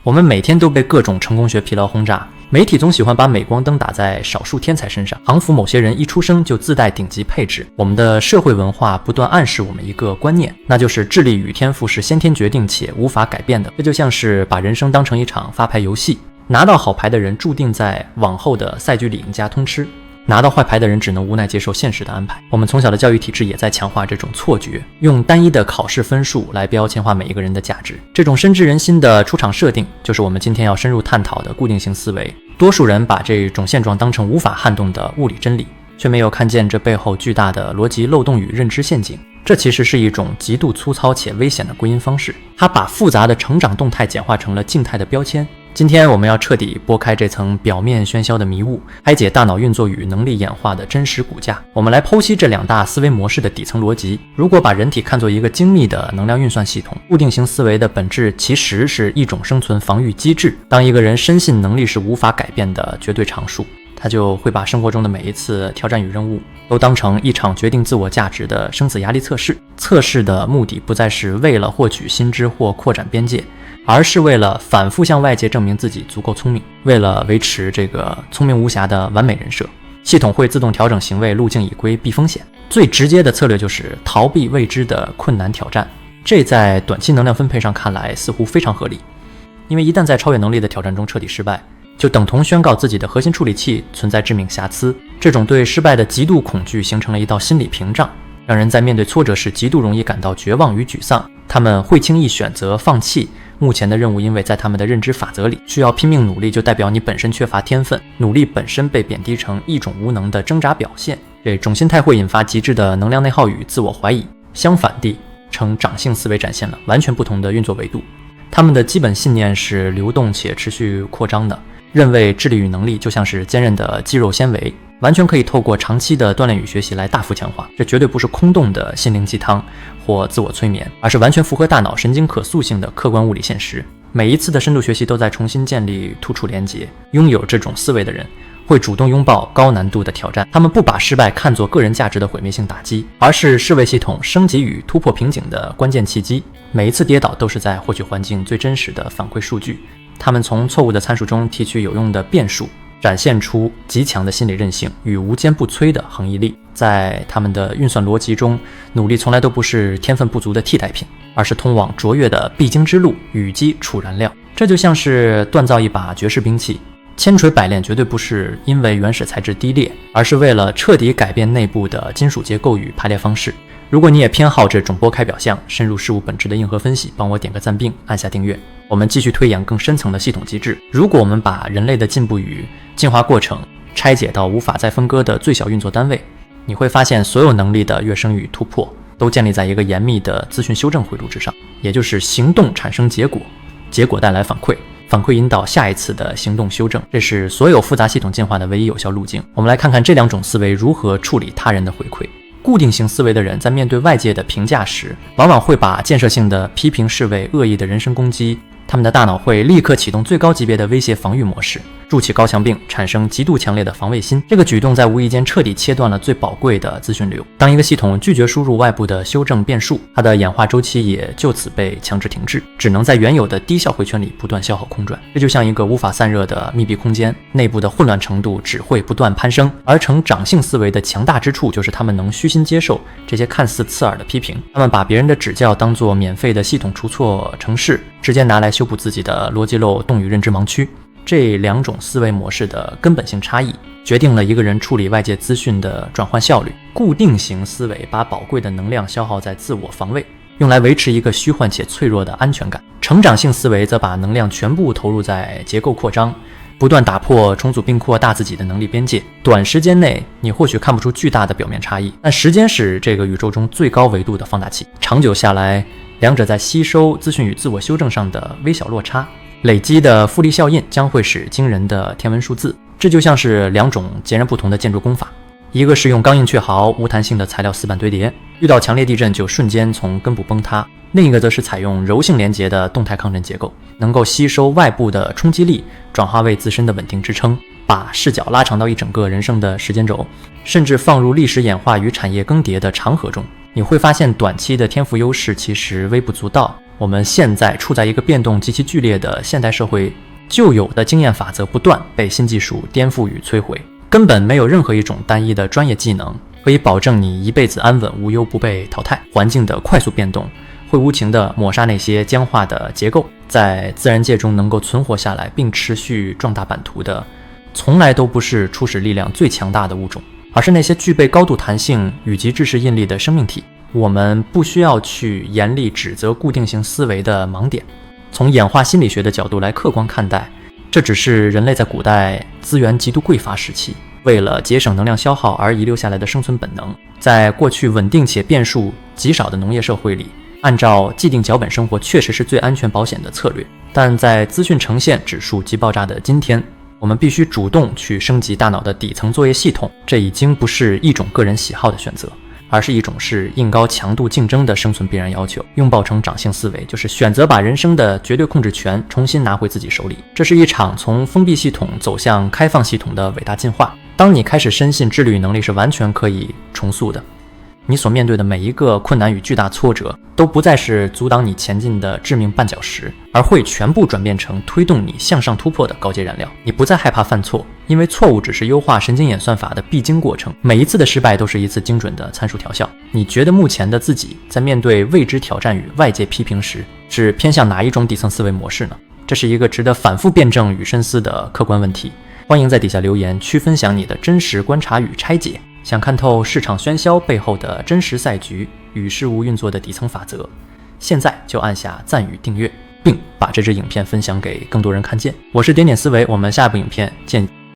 我们每天都被各种成功学疲劳轰炸，媒体总喜欢把镁光灯打在少数天才身上，航服某些人一出生就自带顶级配置。我们的社会文化不断暗示我们一个观念，那就是智力与天赋是先天决定且无法改变的。这就像是把人生当成一场发牌游戏，拿到好牌的人注定在往后的赛局里赢家通吃，拿到坏牌的人只能无奈接受现实的安排。我们从小的教育体制也在强化这种错觉，用单一的考试分数来标签化每一个人的价值。这种深知人心的出场设定，就是我们今天要深入探讨的固定型思维。多数人把这种现状当成无法撼动的物理真理，却没有看见这背后巨大的逻辑漏洞与认知陷阱。这其实是一种极度粗糙且危险的归因方式，它把复杂的成长动态简化成了静态的标签。今天我们要彻底拨开这层表面喧嚣的迷雾，拆解大脑运作与能力演化的真实骨架。我们来剖析这两大思维模式的底层逻辑。如果把人体看作一个精密的能量运算系统，固定型思维的本质其实是一种生存防御机制。当一个人深信能力是无法改变的绝对常数，他就会把生活中的每一次挑战与任务都当成一场决定自我价值的生死压力测试。测试的目的不再是为了获取新知或扩展边界，而是为了反复向外界证明自己足够聪明，为了维持这个聪明无瑕的完美人设。系统会自动调整行为路径以规避风险。最直接的策略就是逃避未知的困难挑战，这在短期能量分配上看来似乎非常合理，因为一旦在超越能力的挑战中彻底失败，就等同宣告自己的核心处理器存在致命瑕疵。这种对失败的极度恐惧形成了一道心理屏障，让人在面对挫折时极度容易感到绝望与沮丧。他们会轻易选择放弃目前的任务，因为在他们的认知法则里，需要拼命努力就代表你本身缺乏天分，努力本身被贬低成一种无能的挣扎表现。这种心态会引发极致的能量内耗与自我怀疑。相反地，成长性思维展现了完全不同的运作维度。他们的基本信念是流动且持续扩张的，认为智力与能力就像是坚韧的肌肉纤维，完全可以透过长期的锻炼与学习来大幅强化。这绝对不是空洞的心灵鸡汤或自我催眠，而是完全符合大脑神经可塑性的客观物理现实。每一次的深度学习都在重新建立突触连结。拥有这种思维的人会主动拥抱高难度的挑战，他们不把失败看作个人价值的毁灭性打击，而是视为系统升级与突破瓶颈的关键契机。每一次跌倒都是在获取环境最真实的反馈数据。他们从错误的参数中提取有用的变数，展现出极强的心理韧性与无坚不摧的恒毅力。在他们的运算逻辑中，努力从来都不是天分不足的替代品，而是通往卓越的必经之路，与基储燃料。这就像是锻造一把绝世兵器，千锤百炼绝对不是因为原始材质低劣，而是为了彻底改变内部的金属结构与排列方式。如果你也偏好这种拨开表象深入事物本质的硬核分析，帮我点个赞并按下订阅。我们继续推演更深层的系统机制。如果我们把人类的进步与进化过程拆解到无法再分割的最小运作单位，你会发现所有能力的跃升与突破都建立在一个严密的资讯修正回路之上，也就是行动产生结果，结果带来反馈，反馈引导下一次的行动修正。这是所有复杂系统进化的唯一有效路径。我们来看看这两种思维如何处理他人的回馈。固定型思维的人在面对外界的评价时，往往会把建设性的批评视为恶意的人身攻击。他们的大脑会立刻启动最高级别的威胁防御模式，筑起高墙并产生极度强烈的防卫心。这个举动在无意间彻底切断了最宝贵的资讯流。当一个系统拒绝输入外部的修正变数，它的演化周期也就此被强制停滞，只能在原有的低效回圈里不断消耗空转。这就像一个无法散热的密闭空间，内部的混乱程度只会不断攀升。而成长性思维的强大之处就是他们能虚心接受这些看似刺耳的批评，他们把别人的指教当作免费的系统除错程式，直接拿来修补自己的逻辑漏洞与认知盲区。这两种思维模式的根本性差异，决定了一个人处理外界资讯的转换效率。固定型思维把宝贵的能量消耗在自我防卫，用来维持一个虚幻且脆弱的安全感。成长性思维则把能量全部投入在结构扩张，不断打破重组并扩大自己的能力边界。短时间内你或许看不出巨大的表面差异，但时间是这个宇宙中最高维度的放大器。长久下来，两者在吸收资讯与自我修正上的微小落差累积的复利效应将会是惊人的天文数字。这就像是两种截然不同的建筑工法，一个是用刚硬确毫无弹性的材料死板堆叠，遇到强烈地震就瞬间从根部崩塌；另一个则是采用柔性连结的动态抗震结构，能够吸收外部的冲击力，转化为自身的稳定支撑，把视角拉长到一整个人生的时间轴，甚至放入历史演化与产业更迭的长河中。你会发现短期的天赋优势其实微不足道，我们现在处在一个变动极其剧烈的现代社会，旧有的经验法则不断被新技术颠覆与摧毁，根本没有任何一种单一的专业技能可以保证你一辈子安稳无忧不被淘汰。环境的快速变动会无情地抹杀那些僵化的结构，在自然界中能够存活下来并持续壮大版图的，从来都不是初始力量最强大的物种，而是那些具备高度弹性以及知识引力的生命体。我们不需要去严厉指责固定性思维的盲点，从演化心理学的角度来客观看待，这只是人类在古代资源极度匮乏时期，为了节省能量消耗而遗留下来的生存本能。在过去稳定且变数极少的农业社会里，按照既定脚本生活确实是最安全保险的策略，但在资讯呈现指数极爆炸的今天，我们必须主动去升级大脑的底层作业系统。这已经不是一种个人喜好的选择，而是一种是硬高强度竞争的生存必然要求。拥抱成长性思维，就是选择把人生的绝对控制权重新拿回自己手里。这是一场从封闭系统走向开放系统的伟大进化。当你开始深信智力与能力是完全可以重塑的，你所面对的每一个困难与巨大挫折都不再是阻挡你前进的致命绊脚石，而会全部转变成推动你向上突破的高阶燃料。你不再害怕犯错，因为错误只是优化神经演算法的必经过程，每一次的失败都是一次精准的参数调校。你觉得目前的自己在面对未知挑战与外界批评时，是偏向哪一种底层思维模式呢？这是一个值得反复辩证与深思的客观问题。欢迎在底下留言区分享你的真实观察与拆解。想看透市场喧嚣背后的真实赛局与事物运作的底层法则，现在就按下赞与订阅，并把这支影片分享给更多人看见。我是点点思维，我们下一部影片见。